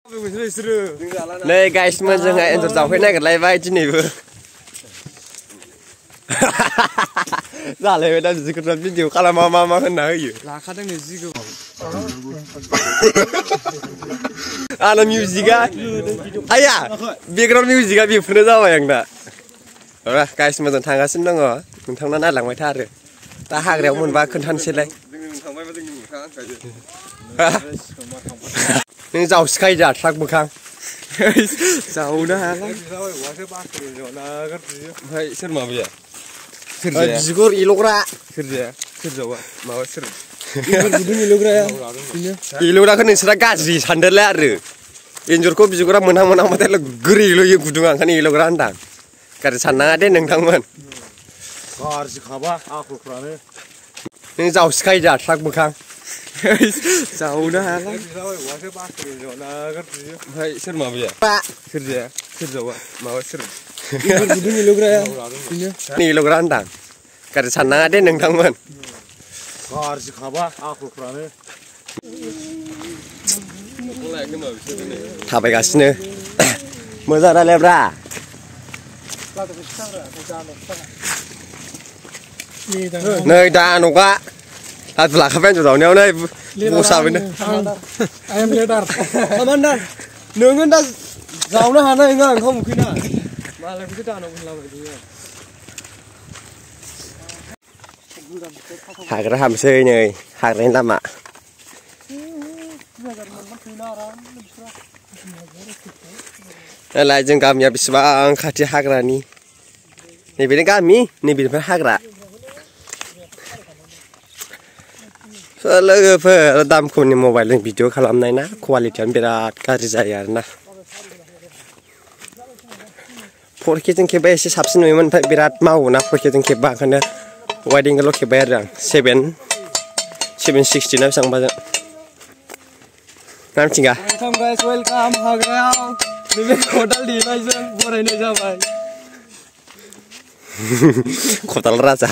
Này guys, जोंहा एन्जर जावफै नागिरलायबाय दिनैबो जालायबाय दा जिखुनु भिडिअ खालामा मा होनना होयो लाखादों नै जिगौ आंना मिउजिकआ आया बेकग्राउन्ड मिउजिकआ बेफोरनो जाबाय आंना र गाइस मोजां थांगासिनो दङ नोंथांना नायलांबाय था आरो दा हाग्रायाव मोनबा खोन्थानोसैलाय नों जावसिखायो दा ट्राक मोखां जावनो हायाला ओमफ्राय सोर माबाया बिगुर इलग्रा सोर जाया सोर जावा माबा सोर इलग्राखौ नोंसोरा गाज्रि सानदोंलाय आरो एन्जरखौ बिगुरा मोनहां गोरैल'यो गुदुङा ओंखायनो इलग्रा होनदां गाज्रि साननाङा दे नोंथांमोन गाज्रिखाबा आखलफ्रानो नों जावसिखायो दा ट्राक मोखां जावनो हायाला ओमफ्राय सोर माबाया सोर जाया सोर जावा माबा सोर इलग्रा होनदां गाज्रि साननाङा दे नोंथांमोन गाज्रिखाबा आखलफ्रानो थाबायगासिनो मोजां रायलायब्रा नै दा नगा हाजु लाखाबाय एन्जर जावनायाव नै बसाबैनो नोङो दा जावनो हानाय नङा ओंखाम उखैना मालायखौसो दानाव होनलाबायदों हाग्रा हाबसै नै हाग्रानि लामा नालाय जों गामिया बेसेबां खाथि हाग्रानि नैबेनो गामि नैबेनिफ्राय हाग्रा लोगोफोर दाम खमनि मबाइलजों भिडिअ खालामनाय ना कुवालिटियानो बिराद गाज्रि जायो आरोना 4K जों खेबबा एसे साबसिन नुयोमोन ओमफ्राय बिराद मावोना 4K जों खेबबा ओंखायनो वाइड एंगेलाव खेबबाय आरो आं 760 ना बेसेबांबाजों ना मिथिंगा वेलकाम हाग्रायाव नैबे खदाल देनायजों बरायनाय जाबाय खदाल राजा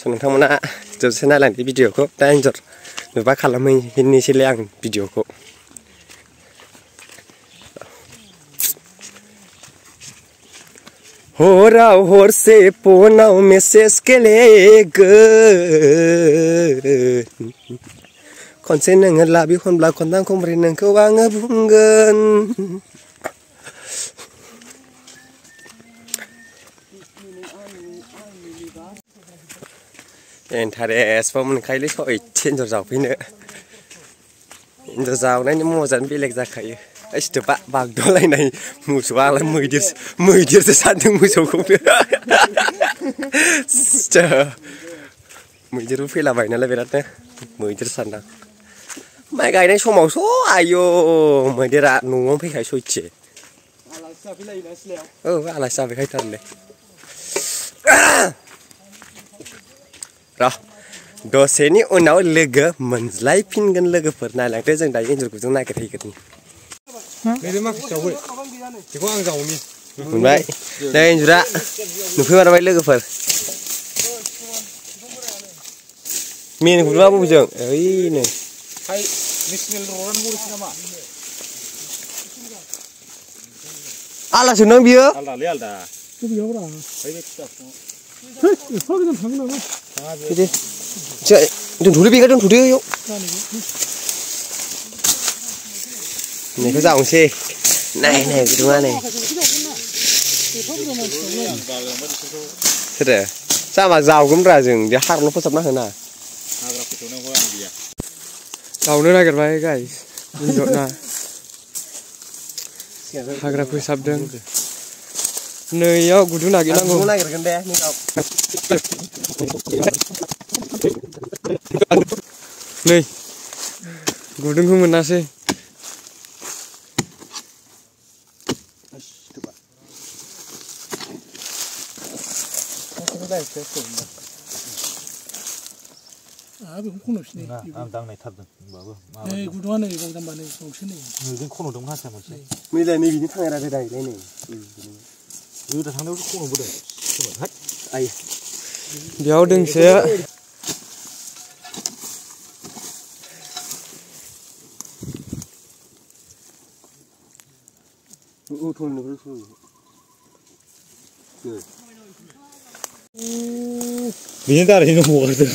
नोंथांमोना जोबसे नायलांदो भिडिअखौ दा एन्जर नुबा खालामहैनोसैलाय आं भिडिअखौ हराव हरसे फनाव मेसेज गेलेगोन खनसे नोङो लाबि खनब्ला खनथाम खनब्रै नोंखौ आङो बुंगोन इन्टारेस्टबो मोनखायोलै सयथि एन्जर जावफैनो एन्जर जावनायनि मजानो बेलेग जाखायो सिथोबा बागदलायनाय मोसौआलाय मैदेरसो सानदों मोसौखौनो मैदेरबो फैलाबाय नालाय बिरादनो मैदेर सानदां माइ गायनाय समावसो आयौ मैदेरा न'आवनो फैखायो सयथि औ आलासि जाफैखायोथारलै र दसेनि उनाव लोगो मोनज्लायफिनगोन लोगोफोर नायलांदो जों दायो एन्जरखौ जों नागिरहैगोन मोनबाय नै एन्जरा नुफैमारबाय लोगोफोर मेन गुदुङा बबेजों ओइनो आलासो नों बियो दोनथ'दो बेगा दोनथ'दो इयाव नैखौ जावनोसै नाय गुदुङा नै सोरो जामा जावगोनब्रा जों बे हाग्राल' फोसाबना होना जावनो नागिरबाय गाइस एन्जरना हाग्रा फोसाबदों नैयाव गुदुं नागिरनांगौ नागिरगोन दे नै गुदुंखौ मोनासै बेयाव दोंसे Bikin tarik ini mau kerja.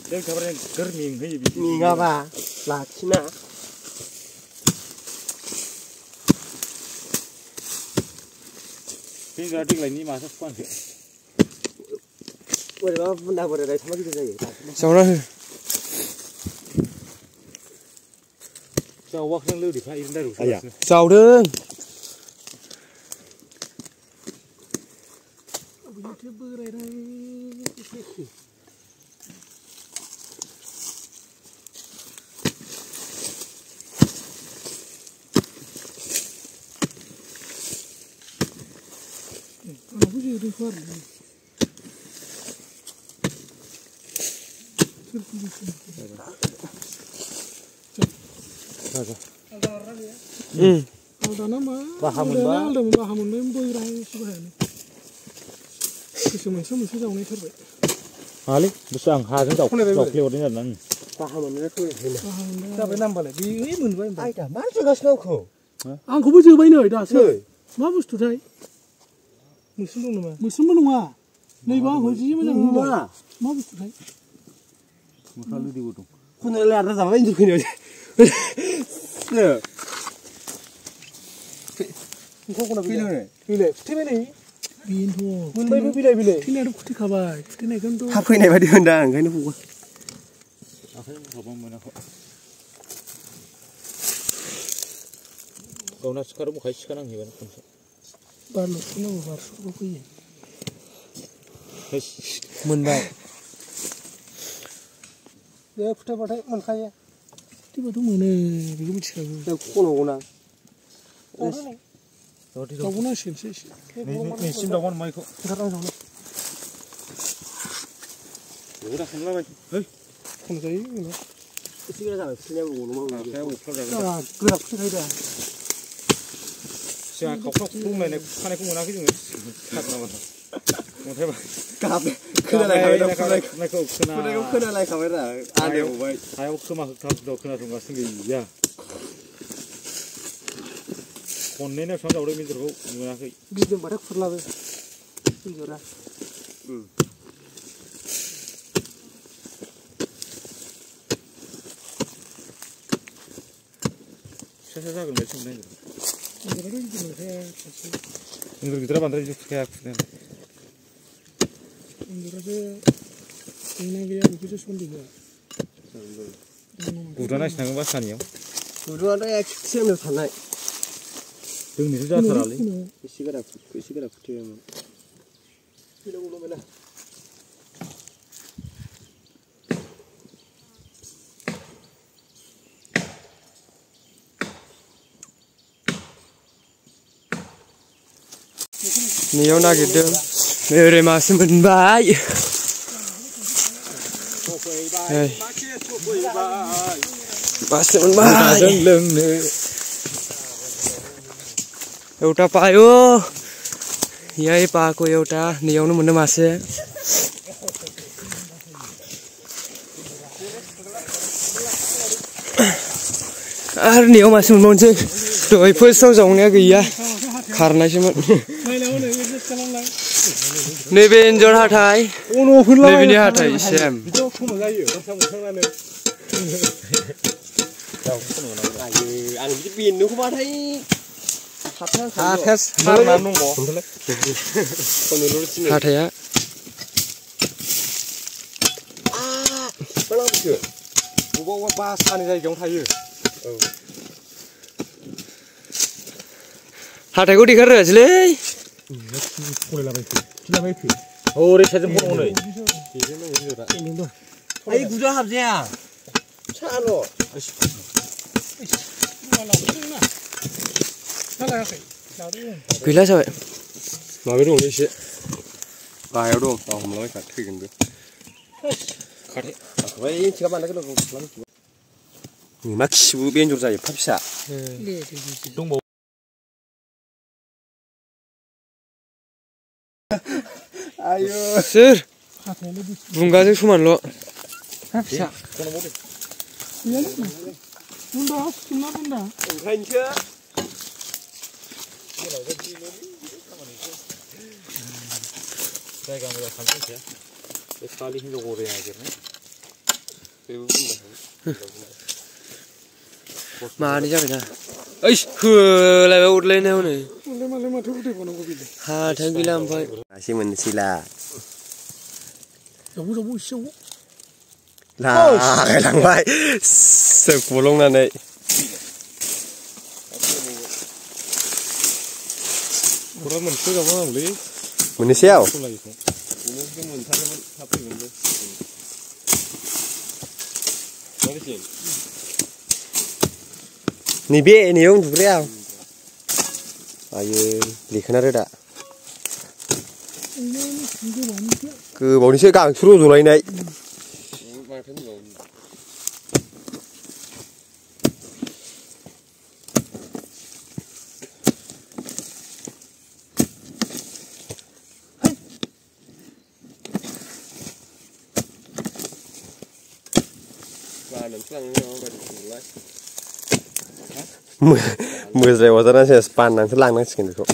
Dia kabarnya germing hei bikin. Ni ngapa? Laksina. Ini jadi lagi ni masuk pan. Boleh benda boleh dah sama kita saja. Sama lah. Sao waktu yang lu di Pak Irna dulu. Ayah. Sao đơn. Halik, besar hasil dok lewat ini kan. Pahamannya tu. Siapa nama le? Ini mun Ai dah mana juga snowko. Angkau baca bayi ni dah. Mak bos tu dah. Musim mana? Ni bang hoji macam mana? Mak bos tu dah. Masalah di butuh. Kau nak lihat apa ini tu ni? Kau kena pilih. Pilih. Tiada ni. Bin tu. Mun bayi pilih. Tiada ada kuti kabar. Tiada kan tu. Apa ini badi undang? Kau ni bukan. Apa mana kau? Kau nak sekarang bukan sekarang ni kan? Baru kena baru suruh kau. Mun baik. Dia putar pakai mun kaya. Tiba tu mana? Begitu macam tu. Kau kena. Kau pun asyik. Ni simpan mana mai kau? Sekarang sana. Udah semula mai. Hei. Kena saya ni. Sini ada apa? Sini ada ulu mau. Saya mau keluar. Dah, gerak tu dah. Siapa kau pun mai ni, kan aku mana kita ni? Tak nama. Mau apa? Kap. Kena lagi kau dah. Nak kau kena. Kau kena lagi kau dah. Ada apa? Saya aku cuma tak dok kena tunggu sendiri ya. Konne ni sampai orang minta kau mana kau? Bisa barak perlah be. Sejurah. Saya kena macam ni. Baru itu saya kasih. Inggur kita bandar juga kayak apa? Inggur ada. Ini dia begitu sulit juga. Udah nasi nang bahasa ni ya. Sudah ada yang semua tanah. Tunggu ni sudah terlalu. Isi kerap tu. Bila ulu mana? Niyo nak gitu. Mere masih menbaik. Masih menbaik. एउटा पायो यही पाएको एउटा ल्याउनु भन्ने मासे आरो न्याउ मासे मोनबावनोसै दहाय फार्स्टआव जावनाया गैया खारनायसोमोन नैबे एन्जर हाथाय नैबेनि हाथाय सेम आं बिदि बेनोखौबाथाय हाथाया बबेबा बासानि जायगायावनो थायो हाथायखौ देखाररोआसैलै ओरै साइडजों फन हनै ओइ गुदुं हाबजाया साल' गैला जाबाय माबायाव दं एसे गाहायाव दं आं हमलाबाय खा थैगोनबो बै थिखा बानायगोन मा खिबु बेन्जर जायो एफा फिसा दंबावो सोर बुंगाजों समानल' फिसा खौनो मदे बुन्दा सिमना बुन्दा ओंखायनोसो जायगा मोजां खालामसै बे खालि हिनजाव गराया नागिरनाय बेबो मानि जाबाय ना ओइ होलायबाय उरलायनायाव नै मालाय माथो उदैबावनांगौ बिलाय हाथाय गैला ओमफ्राय दासो मोननोसैला जावो जावो एसे जावो लागायलांबाय सोर गलंनानै गरा मोनसे जावनांगौलै मोननोसैयाव नैबे नैयाव उन्दुग्राया आयो लेखोना रोदा गोबावनिसो गांसो रज'लायनाय मोज्राय अरजानासो बाननानैसो लांनांसिगोन बेखौ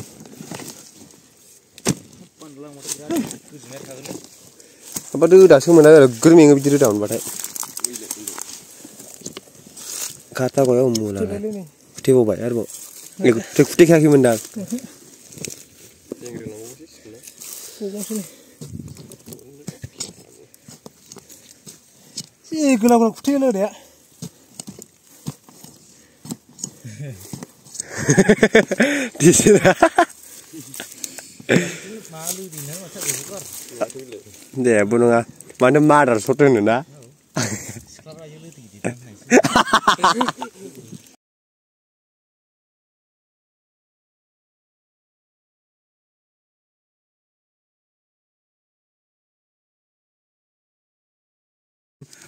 माबा रोदासो मोना नोगोर मेङो बिदि रोदा मोनबाथाय खाथा गयाव मुलालाय खुथेबावबाय आरोबाव खुथेखायाखैमोन दा गोलाव गोलाव खुथेयोलै ओरैया जेबो नङा मानो मादार सट होनोना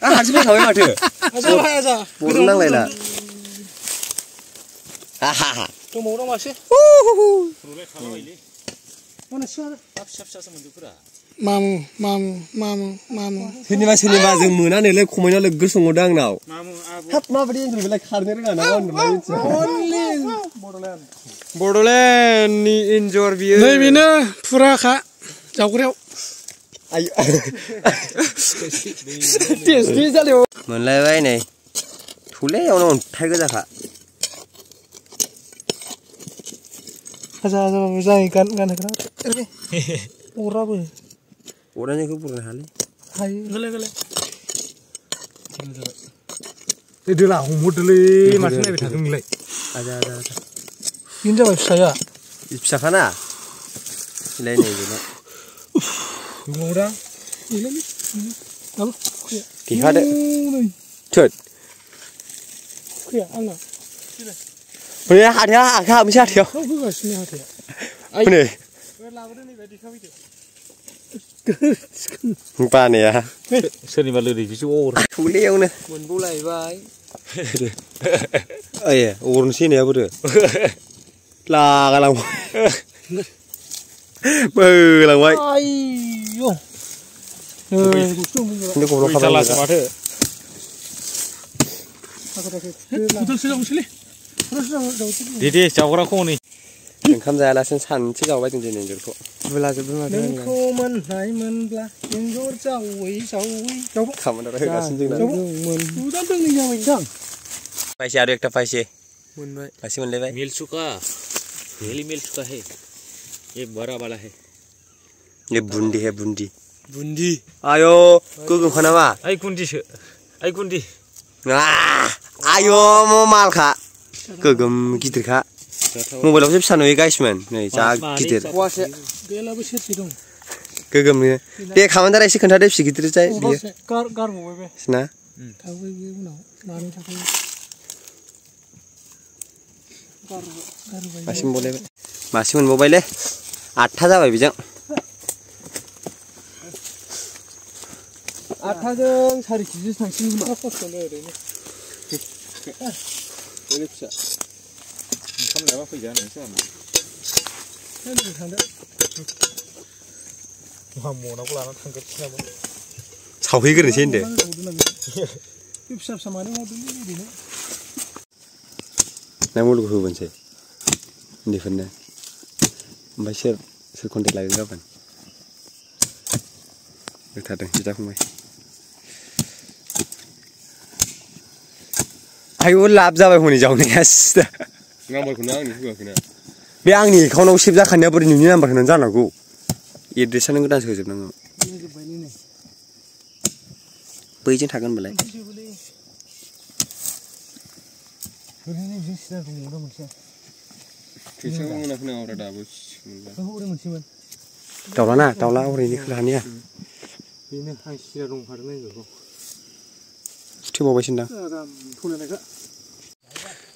हारसिं थाबाय माथो बरन नांलायला दंबावो दं मासे मामु सोरनिबा जों मोनानोलै खमायना लोगो सोंहरदों आंनाव हाब माबायदि एन्जर बेलाय खारनो रोङा ना बड'लेण्डनि एन्जर बियो नै बेनो फुराखा जावग्रायाव मोनलायबाय नै थौलेयावनो अन्थाइ गोजाखा जाय गानहोग्रा अराबो अरनायखौ बुरनो हायो गोले दोला हमहरदोलै माथो नायबाय थादों नोंलाय बेनो जाबाय फिसाया फिसाखाना बिलाय नै बेना दंबावोदां देखादो थोद फैया आंना बे हाथाया आखाइ हाबनोसै हाथायाव होगासिनो हाथाया नै लाबोदो नैबे देखाफैदो बानाया सोरनिबा लोरिखौसो अर थौलेयावनो मोनबावलायबाय ओइ अरनोसै होननाया बोरो लागालांबाय बोलांबाय आयौ खिन्थु गब्लं खाबाय माथो दे जावग्राखौ नै ओंखाम जायालासिनो सानसे जावबाय जों दिनै एन्जरखौ बुलाजोबबाय माथो नोंखौ मोननाय मोनब्ला एन्जर जावै खामानियाव होगासिनो जोंना पाइसे आरो एकटा पाइसे मोनबाय पाइसे मोनलायबाय मिल चुका डेली मिल चुका है ये बड़ा वाला है ये बुंदी है बुंदी आयो गोगोमखा नामा ओइ गुन्दिसो ओइ गुन्दी आयो मालखा गोगोम गिदिरखा मबाइलावसो फिसा नुयो गाइसमोन नै जा गिदिर बेलाबो सेरसे दं गोगोमनो दे खामानदारा एसे खोन्थादो फिसा गिदिर जाय बियो गारबावबाय बे ना थाबाय बे उनाव मानि थाखाय मासे मोनबावलायबाय मासे मोनबावबायलै 8था जाबाय बेजों 8थाजों 4 केजि थांसिगोन खोमा खस्थ'लै ओरैनो फिसा ओंखाम लायबा फैजा नोंसो थांदो मनाखौ लानानै थांगोरसै नामा सावहैग्रोनोसै होनदो बे फिसा फिसा माने मावदोंलै ओरैनो ना मुलुग होबोनोसै उन्दैफोरनो ओमफ्राय सोर कन्टेक्ट लागोन गाबोन होथारदों बिदा फंबाय आयौ लाब जाबाय हनै जावनाया सिदा नाम्बारखौनो आंनि होआखैना बे आंनि एकाउन्टाव सेभ जाखानाया बोरै नोंनि नाम्बार होनानै जानांगौ एड्रेसानो गोदानसो होजोबनांगौ बैजों थागोन होनबालाय फैसाखौ मोनाखै नामा दाबो दाउला हरैनि खोलाहानिया बेनो आं सिरा दंखादों नायगौ थैबावबायसोदां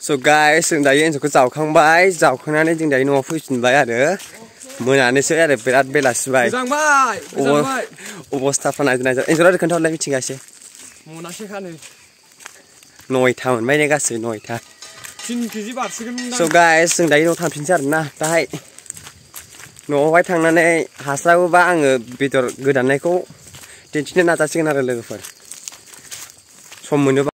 स' गाइस जों दायो एन्जरखौ जावखांबाय जावखांनानै जों दायो न'आव फैफिनबाय आरो मोनानोसै आरो बिराद बेलासिबाय अबस्थाफ्रा नायजा एन्जरा खोन्थाहरलाय मिथिगासै मनासे खानो 9था मोनबाय ने गासै 9था 3 केजि बारसिगोन स' गाइस जों दायो न'आव थांफिनसै आरोना दाहाय न'आवहाय थांनानै हास्लाबोबा आङो बेदर गोदानायखौ दिन्थिनो नाजासिगोन आरो लोगोफोर सम मोनोबा